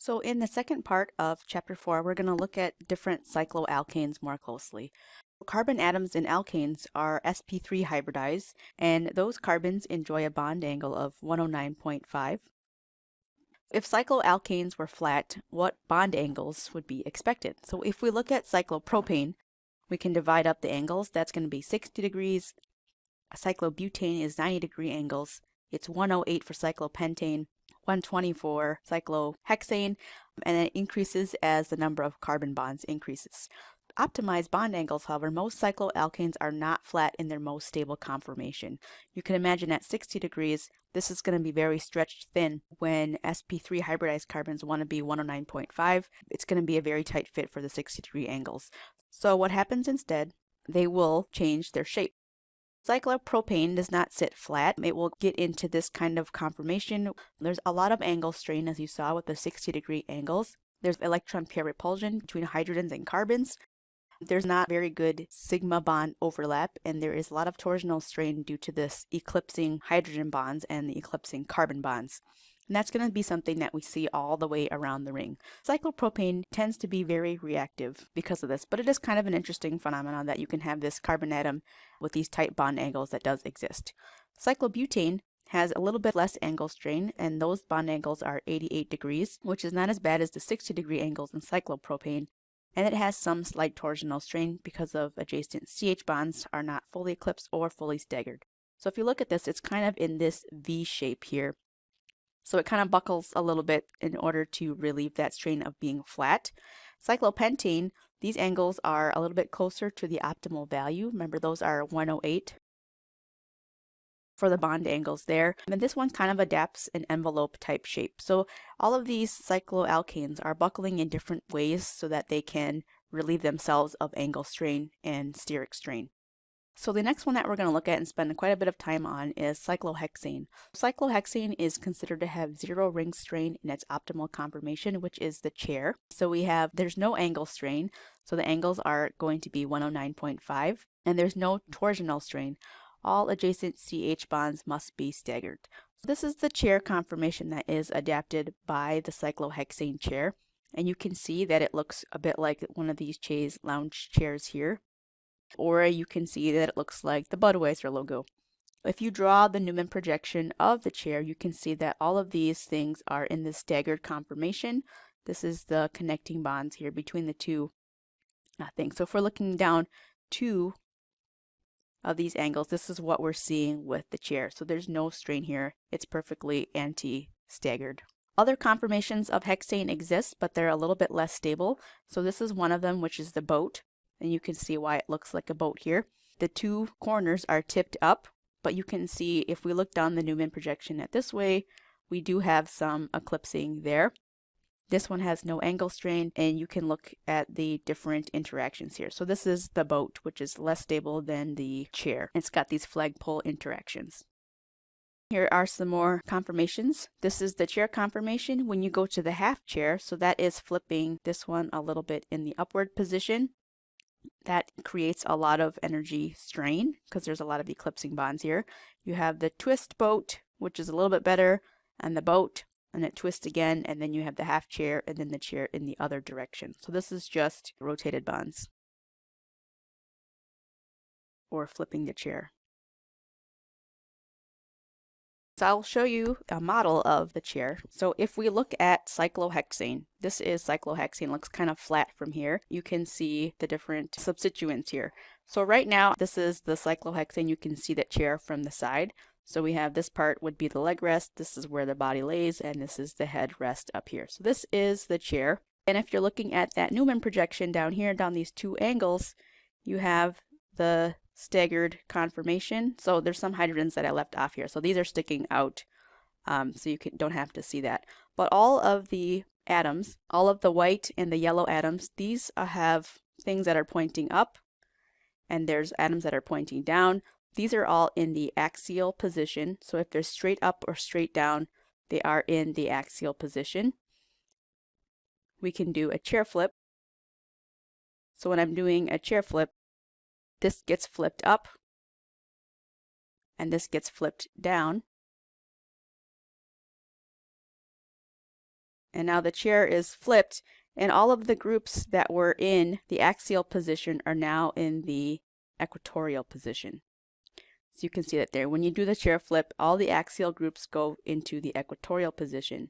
So in the second part of chapter 4, we're going to look at different cycloalkanes more closely. Carbon atoms in alkanes are sp3 hybridized, and those carbons enjoy a bond angle of 109.5. If cycloalkanes were flat, what bond angles would be expected? So if we look at cyclopropane, we can divide up the angles. That's going to be 60 degrees. Cyclobutane is 90-degree angles. It's 108 for cyclopentane, 120 for cyclohexane, and it increases as the number of carbon bonds increases. Optimized bond angles, however, most cycloalkanes are not flat in their most stable conformation. You can imagine at 60 degrees, this is going to be very stretched thin. When sp3 hybridized carbons want to be 109.5, it's going to be a very tight fit for the 60-degree angles. So what happens instead, they will change their shape. Cyclopropane does not sit flat. It will get into this kind of conformation. There's a lot of angle strain, as you saw with the 60-degree angles. There's electron pair repulsion between hydrogens and carbons. There's not very good sigma bond overlap, and there is a lot of torsional strain due to this eclipsing hydrogen bonds and the eclipsing carbon bonds. And that's going to be something that we see all the way around the ring. Cyclopropane tends to be very reactive because of this, but it is kind of an interesting phenomenon that you can have this carbon atom with these tight bond angles that does exist. Cyclobutane has a little bit less angle strain, and those bond angles are 88 degrees, which is not as bad as the 60-degree angles in cyclopropane. And it has some slight torsional strain because of adjacent CH bonds are not fully eclipsed or fully staggered. So if you look at this, it's kind of in this V shape here. So it kind of buckles a little bit in order to relieve that strain of being flat. Cyclopentane, these angles are a little bit closer to the optimal value. Remember, those are 108 for the bond angles there. And this one kind of adapts an envelope type shape. So all of these cycloalkanes are buckling in different ways so that they can relieve themselves of angle strain and steric strain. So the next one that we're going to look at and spend quite a bit of time on is cyclohexane. Cyclohexane is considered to have zero ring strain in its optimal conformation, which is the chair. So there's no angle strain, so the angles are going to be 109.5, and there's no torsional strain. All adjacent CH bonds must be staggered. So this is the chair conformation that is adapted by the cyclohexane chair, and you can see that it looks a bit like one of these chaise lounge chairs here. Or you can see that it looks like the Budweiser logo. If you draw the Newman projection of the chair, you can see that all of these things are in this staggered conformation. This is the connecting bonds here between the two things. So if we're looking down two of these angles, this is what we're seeing with the chair. So there's no strain here. It's perfectly anti-staggered. Other conformations of hexane exist, but they're a little bit less stable. So this is one of them, which is the boat. And you can see why it looks like a boat here. The two corners are tipped up, but you can see if we look down the Newman projection at this way, we do have some eclipsing there. This one has no angle strain, and you can look at the different interactions here. So this is the boat, which is less stable than the chair. It's got these flagpole interactions. Here are some more conformations. This is the chair conformation when you go to the half chair, so that is flipping this one a little bit in the upward position. That creates a lot of energy strain because there's a lot of eclipsing bonds here. You have the twist boat, which is a little bit better, and the boat, and it twists again, and then you have the half chair and then the chair in the other direction. So this is just rotated bonds or flipping the chair. So I'll show you a model of the chair. So if we look at cyclohexane, this is cyclohexane, looks kind of flat from here. You can see the different substituents here. So right now, this is the cyclohexane. You can see that chair from the side. So we have this part would be the leg rest. This is where the body lays, and this is the head rest up here. So this is the chair. And if you're looking at that Newman projection down here, down these two angles, you have the staggered conformation. So there's some hydrogens that I left off here. So these are sticking out, so you don't have to see that. But all of the atoms, all of the white and the yellow atoms, these have things that are pointing up, and there's atoms that are pointing down. These are all in the axial position. So if they're straight up or straight down, they are in the axial position. We can do a chair flip. So when I'm doing a chair flip, this gets flipped up, and this gets flipped down. And now the chair is flipped, and all of the groups that were in the axial position are now in the equatorial position. So you can see that there. When you do the chair flip, all the axial groups go into the equatorial position.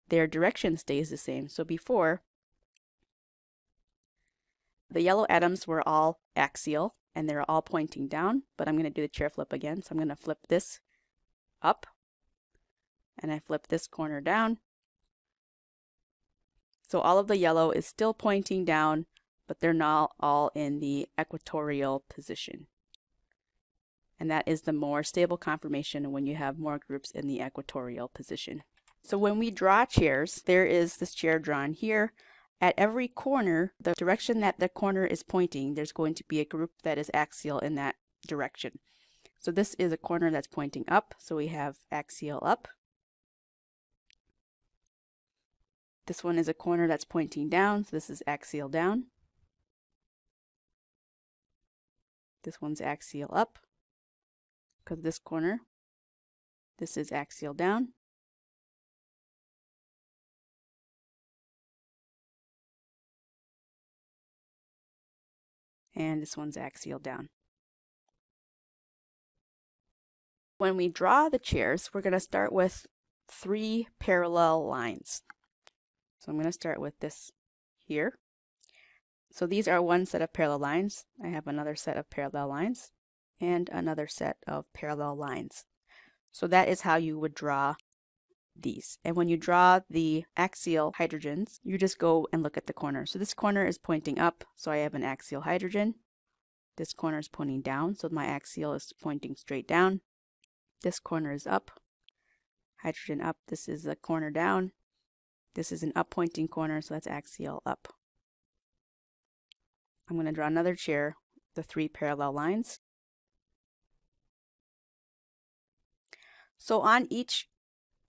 Their direction stays the same. So before, the yellow atoms were all axial, and they're all pointing down, but I'm going to do the chair flip again. So I'm going to flip this up, and I flip this corner down. So all of the yellow is still pointing down, but they're not all in the equatorial position. And that is the more stable conformation when you have more groups in the equatorial position. So when we draw chairs, there is this chair drawn here. At every corner, the direction that the corner is pointing, there's going to be a group that is axial in that direction. So this is a corner that's pointing up, so we have axial up. This one is a corner that's pointing down, so this is axial down. This one's axial up. Because this corner, this is axial down. And this one's axial down. When we draw the chairs, we're going to start with 3 parallel lines. So I'm going to start with this here. So these are one set of parallel lines. I have another set of parallel lines and another set of parallel lines. So that is how you would draw these. And when you draw the axial hydrogens, you just go and look at the corner. So this corner is pointing up, so I have an axial hydrogen. This corner is pointing down, so my axial is pointing straight down. This corner is up, hydrogen up. This is a corner down. This is an up pointing corner, so that's axial up. I'm going to draw another chair, the 3 parallel lines. So on each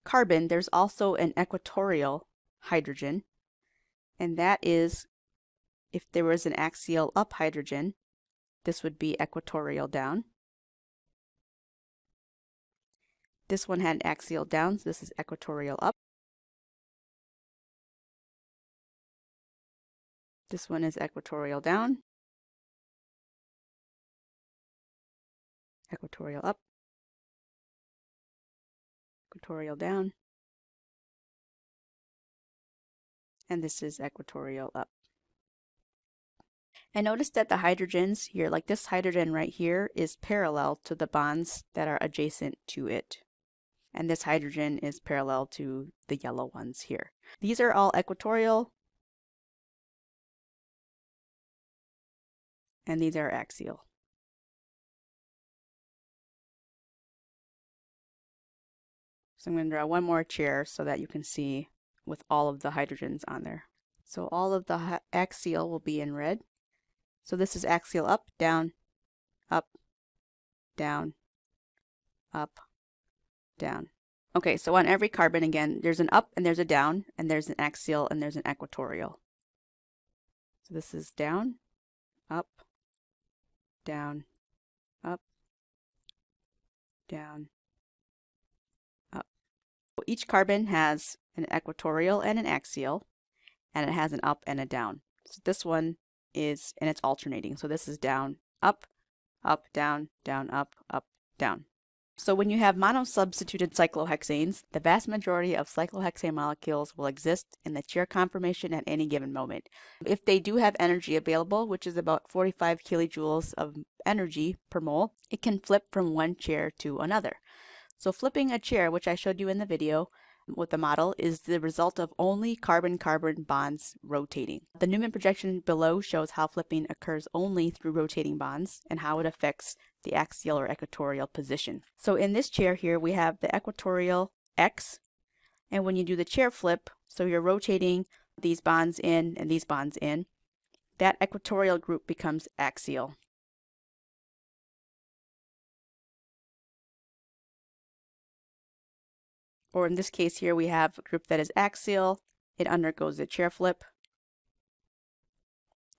carbon, there's also an equatorial hydrogen, and that is, if there was an axial up hydrogen, this would be equatorial down. This one had an axial down, so this is equatorial up. This one is equatorial down, equatorial up, equatorial down, and this is equatorial up. And notice that the hydrogens here, like this hydrogen right here, is parallel to the bonds that are adjacent to it. And this hydrogen is parallel to the yellow ones here. These are all equatorial, and these are axial. So I'm going to draw one more chair so that you can see with all of the hydrogens on there. So all of the axial will be in red. So this is axial up, down, up, down, up, down. Okay, so on every carbon, again, there's an up and there's a down, and there's an axial and there's an equatorial. So this is down, up, down, up, down, up. So each carbon has an equatorial and an axial, and it has an up and a down. So this one is, and it's alternating. So this is down, up, down, up, down. So when you have monosubstituted cyclohexanes, the vast majority of cyclohexane molecules will exist in the chair conformation at any given moment. If they do have energy available, which is about 45 kilojoules of energy per mole, it can flip from one chair to another. So flipping a chair, which I showed you in the video with the model, is the result of only carbon-carbon bonds rotating. The Newman projection below shows how flipping occurs only through rotating bonds and how it affects the axial or equatorial position. So in this chair here, we have the equatorial X, and when you do the chair flip, so you're rotating these bonds in and these bonds in, that equatorial group becomes axial. Or in this case here, we have a group that is axial. It undergoes the chair flip.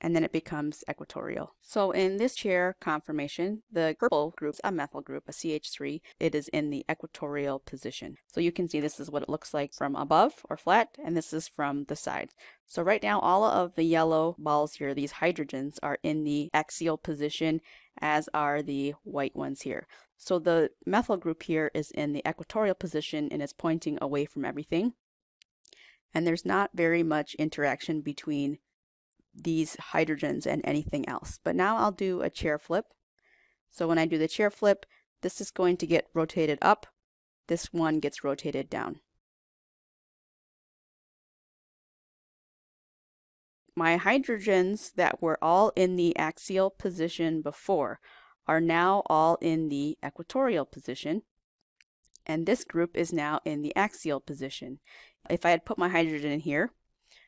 and then it becomes equatorial. So in this chair conformation, the purple group is a methyl group, a CH3. It is in the equatorial position. So you can see this is what it looks like from above or flat, and this is from the side. So right now, all of the yellow balls here, these hydrogens, are in the axial position, as are the white ones here. So the methyl group here is in the equatorial position and is pointing away from everything. And there's not very much interaction between these hydrogens and anything else. But now I'll do a chair flip. So when I do the chair flip, this is going to get rotated up. This one gets rotated down. My hydrogens that were all in the axial position before are now all in the equatorial position. And this group is now in the axial position. If I had put my hydrogen in here,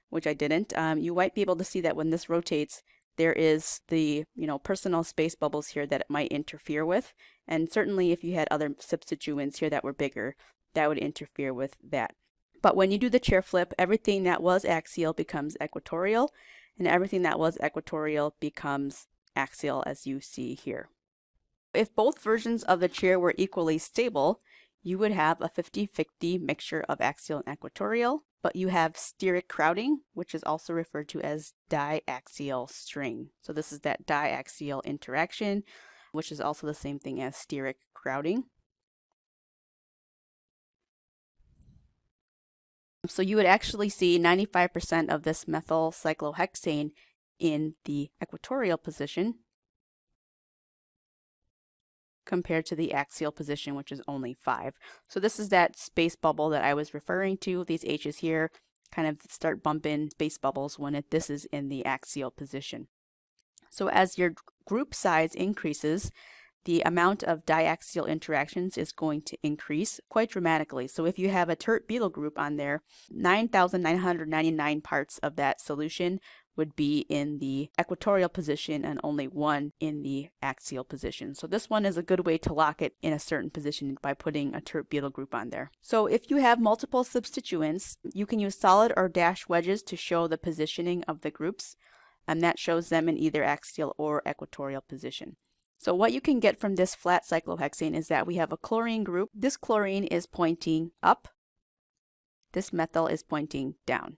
which I didn't, you might be able to see that when this rotates, there is the personal space bubbles here that it might interfere with. And certainly if you had other substituents here that were bigger, that would interfere with that. But when you do the chair flip, everything that was axial becomes equatorial, and everything that was equatorial becomes axial, as you see here. If both versions of the chair were equally stable, you would have a 50-50 mixture of axial and equatorial, but you have steric crowding, which is also referred to as diaxial strain. So this is that diaxial interaction, which is also the same thing as steric crowding. So you would actually see 95% of this methyl cyclohexane in the equatorial position, compared to the axial position, which is only 5. So this is that space bubble that I was referring to. These H's here kind of start bumping space bubbles when this is in the axial position. So as your group size increases, the amount of diaxial interactions is going to increase quite dramatically. So if you have a tert butyl group on there, 9,999 parts of that solution would be in the equatorial position and only 1 in the axial position. So this one is a good way to lock it in a certain position by putting a tert butyl group on there. So if you have multiple substituents, you can use solid or dash wedges to show the positioning of the groups, and that shows them in either axial or equatorial position. So what you can get from this flat cyclohexane is that we have a chlorine group. This chlorine is pointing up. This methyl is pointing down.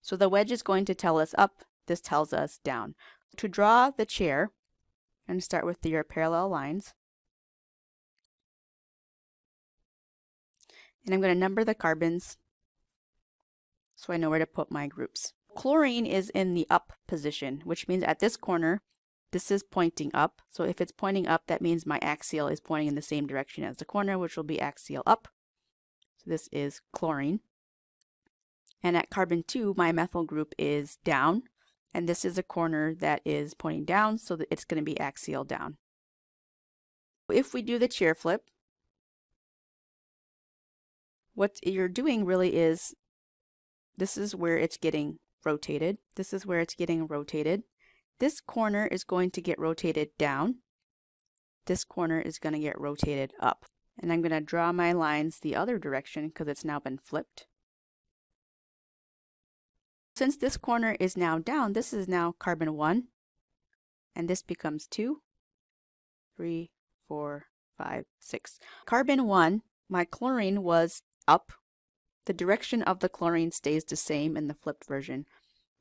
So the wedge is going to tell us up. This tells us down. To draw the chair, I'm going to start with your parallel lines. And I'm going to number the carbons so I know where to put my groups. Chlorine is in the up position, which means at this corner, this is pointing up. So if it's pointing up, that means my axial is pointing in the same direction as the corner, which will be axial up. So this is chlorine. And at carbon 2, my methyl group is down. And this is a corner that is pointing down, so that it's going to be axial down. If we do the chair flip, what you're doing really is, this is where it's getting rotated. This is where it's getting rotated. This corner is going to get rotated down. This corner is going to get rotated up. And I'm going to draw my lines the other direction because it's now been flipped. Since this corner is now down, this is now carbon 1, and this becomes 2, 3, 4, 5, 6. Carbon 1, my chlorine was up. The direction of the chlorine stays the same in the flipped version.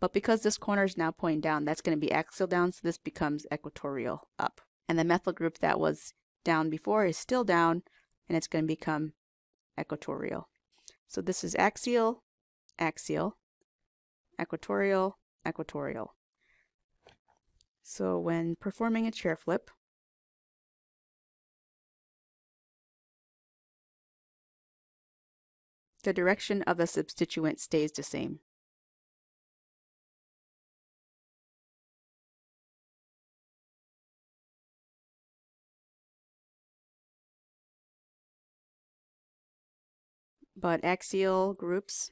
But because this corner is now pointing down, that's going to be axial down, so this becomes equatorial up. And the methyl group that was down before is still down, and it's going to become equatorial. So this is axial, axial, equatorial, equatorial. So when performing a chair flip, the direction of the substituent stays the same. But axial groups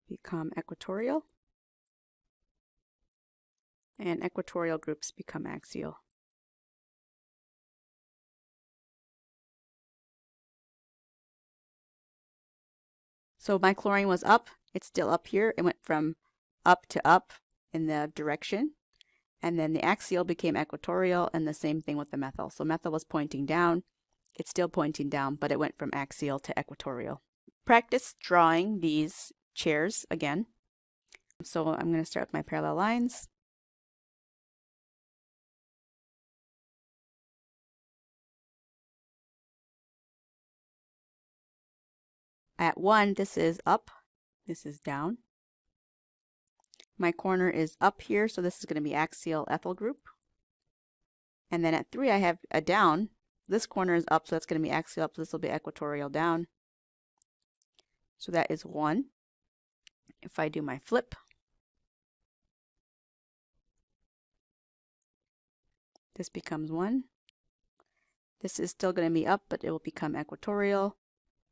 become equatorial, and equatorial groups become axial. So my chlorine was up, it's still up here. It went from up to up in the direction, and then the axial became equatorial, and the same thing with the methyl. So methyl was pointing down, it's still pointing down, but it went from axial to equatorial. Practice drawing these chairs again. So I'm going to start with my parallel lines. At 1, this is up, this is down. My corner is up here, so this is going to be axial ethyl group. And then at 3, I have a down. This corner is up, so that's going to be axial up, so this will be equatorial down. So that is 1. If I do my flip, this becomes 1. This is still going to be up, but it will become equatorial,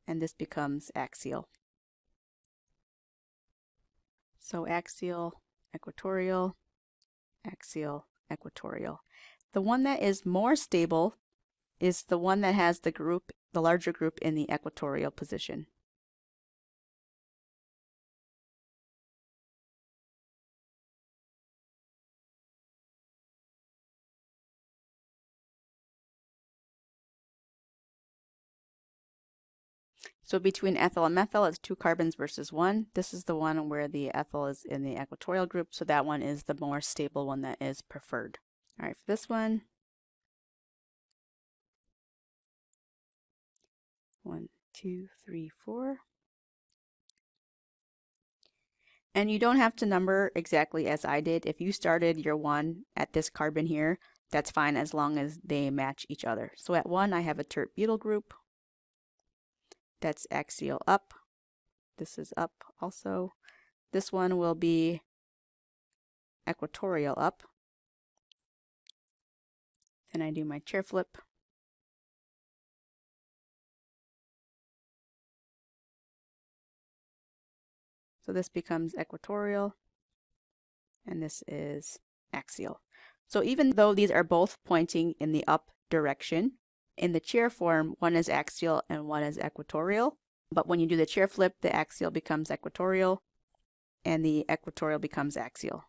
and this becomes axial. So axial, equatorial, axial, equatorial. The one that is more stable is the one that has the group, the larger group in the equatorial position. So between ethyl and methyl, it's 2 carbons versus 1. This is the one where the ethyl is in the equatorial group, so that one is the more stable one that is preferred. All right, for this one, 1, 2, 3, 4. And you don't have to number exactly as I did. If you started your 1 at this carbon here, that's fine as long as they match each other. So at 1, I have a tert butyl group. That's axial up. This is up also. This one will be equatorial up. Then I do my chair flip. So this becomes equatorial, and this is axial. So even though these are both pointing in the up direction, in the chair form, one is axial and one is equatorial. But when you do the chair flip, the axial becomes equatorial, and the equatorial becomes axial.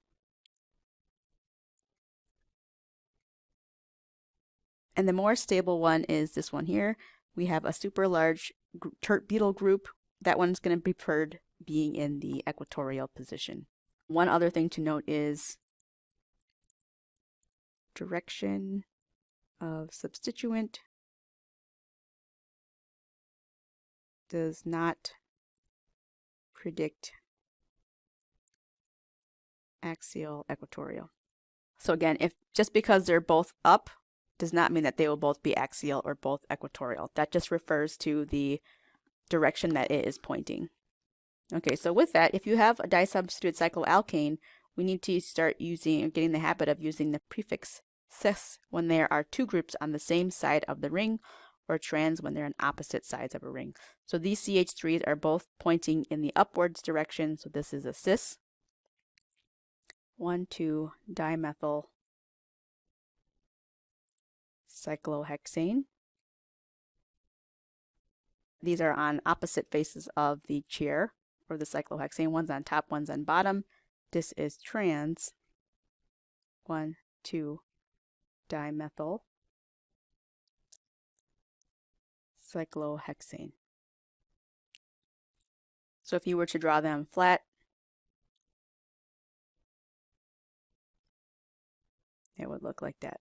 And the more stable one is this one here. We have a super large tert butyl group. That one's going to be preferred being in the equatorial position. One other thing to note is direction of substituent does not predict axial equatorial. So again, if just because they're both up does not mean that they will both be axial or both equatorial. That just refers to the direction that it is pointing. Okay, so with that, if you have a disubstituted cycloalkane, we need to start using or getting the habit of using the prefix cis when there are 2 groups on the same side of the ring, or trans when they're on opposite sides of a ring. So these CH3s are both pointing in the upwards direction, so this is a cis. 1,2-dimethyl cyclohexane. These are on opposite faces of the chair, or the cyclohexane. One's on top, one's on bottom. This is trans 1,2-dimethyl cyclohexane. So if you were to draw them flat, it would look like that.